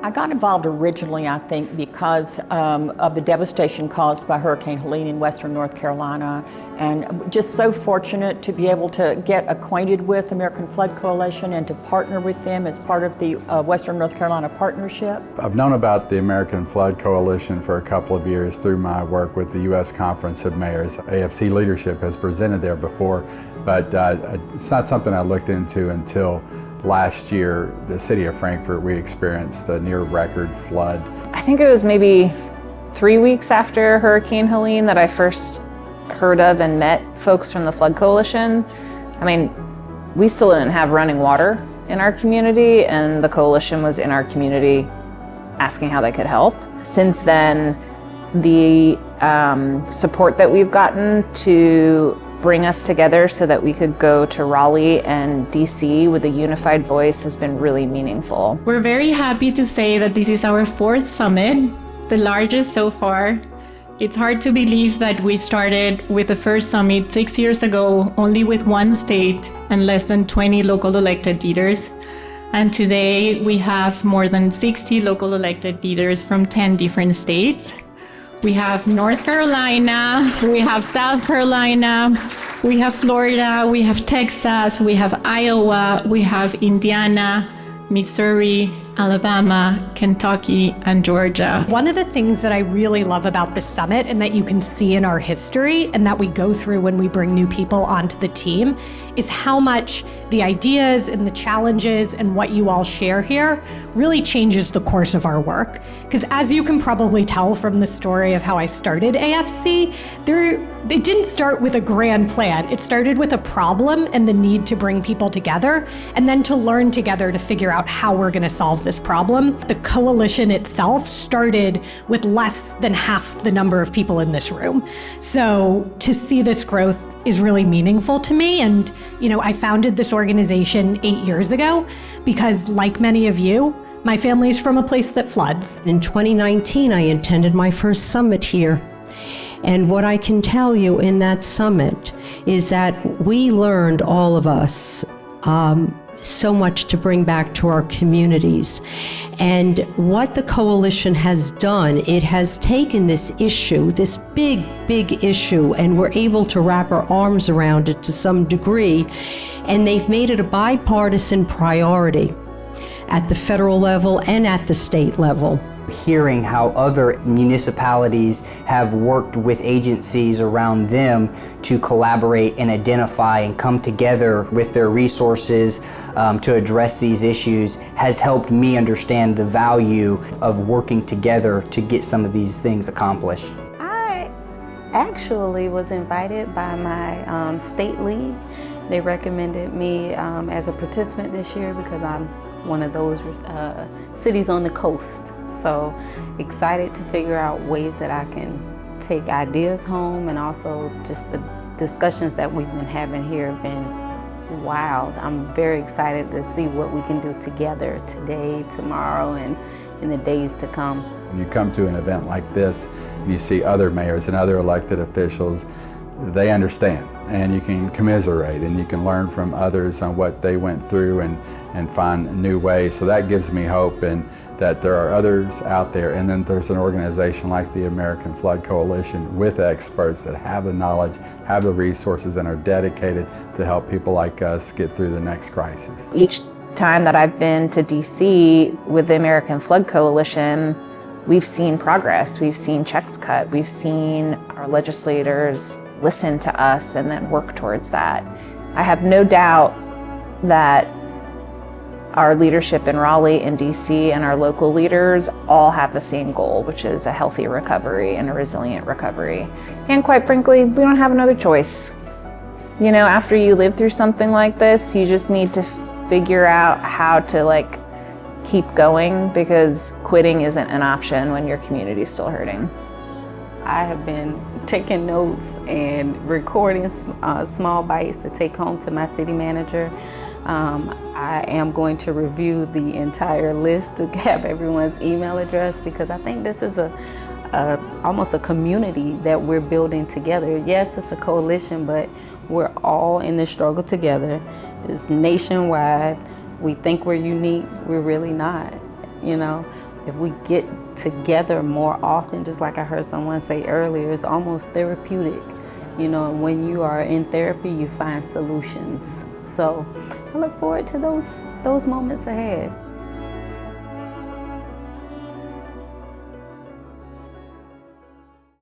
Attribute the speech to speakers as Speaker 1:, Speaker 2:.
Speaker 1: I got involved originally, I think, because of the devastation caused by Hurricane Helene in western North Carolina, and just so fortunate to be able to get acquainted with American Flood Coalition and to partner with them as part of the Western North Carolina Partnership.
Speaker 2: I've known about the American Flood Coalition for a couple of years through my work with the U.S. Conference of Mayors. AFC leadership has presented there before, but it's not something I looked into until last year. The city of Frankfort, we experienced a near record flood.
Speaker 3: I think it was maybe 3 weeks after Hurricane Helene that I first heard of and met folks from the Flood Coalition. I mean, we still didn't have running water in our community, and the coalition was in our community asking how they could help. Since then, the support that we've gotten to bring us together so that we could go to Raleigh and DC with a unified voice has been really meaningful.
Speaker 4: We're very happy to say that this is our 4th summit, the largest so far. It's hard to believe that we started with the first summit 6 years ago, only with 1 state and less than 20 local elected leaders. And today we have more than 60 local elected leaders from 10 different states. We have North Carolina, we have South Carolina, we have Florida, we have Texas, we have Iowa, we have Indiana, Missouri, Alabama, Kentucky, and Georgia.
Speaker 5: One of the things that I really love about the summit, and that you can see in our history and that we go through when we bring new people onto the team, is how much the ideas and the challenges and what you all share here really changes the course of our work. Because as you can probably tell from the story of how I started AFC, it didn't start with a grand plan. It started with a problem and the need to bring people together, and then to learn together to figure out how we're going to solve this problem. The coalition itself started with less than half the number of people in this room. So to see this growth is really meaningful to me. And, you know, I founded this organization 8 years ago because, like many of you, my family's from a place that floods.
Speaker 6: In 2019, I attended my first summit here. And what I can tell you in that summit is that we learned, all of us, so much to bring back to our communities. And what the coalition has done, it has taken this issue, this big, big issue, and we're able to wrap our arms around it to some degree. And they've made it a bipartisan priority at the federal level and at the state level.
Speaker 7: Hearing how other municipalities have worked with agencies around them to collaborate and identify and come together with their resources to address these issues has helped me understand the value of working together to get some of these things accomplished.
Speaker 8: I actually was invited by my state league. They recommended me as a participant this year because I'm one of those cities on the coast. So excited to figure out ways that I can take ideas home, and also just the discussions that we've been having here have been wild. I'm very excited to see what we can do together today, tomorrow, and in the days to come.
Speaker 2: When you come to an event like this and you see other mayors and other elected officials, they understand, and you can commiserate and you can learn from others on what they went through and find new ways. So that gives me hope, and that there are others out there. And then there's an organization like the American Flood Coalition with experts that have the knowledge, have the resources, and are dedicated to help people like us get through the next crisis.
Speaker 3: Each time that I've been to DC with the American Flood Coalition, we've seen progress, we've seen checks cut, we've seen our legislators listen to us and then work towards that. I have no doubt that our leadership in Raleigh and DC and our local leaders all have the same goal, which is a healthy recovery and a resilient recovery. And quite frankly, we don't have another choice. You know, after you live through something like this, you just need to figure out how to keep going, because quitting isn't an option when your community's still hurting.
Speaker 8: I have been taking notes and recording small bites to take home to my city manager. I am going to review the entire list to have everyone's email address, because I think this is almost a community that we're building together. Yes, it's a coalition, but we're all in this struggle together. It's nationwide. We think we're unique, we're really not. You know, if we get together more often, just like I heard someone say earlier, it's almost therapeutic. You know, when you are in therapy, you find solutions. So I look forward to those moments ahead.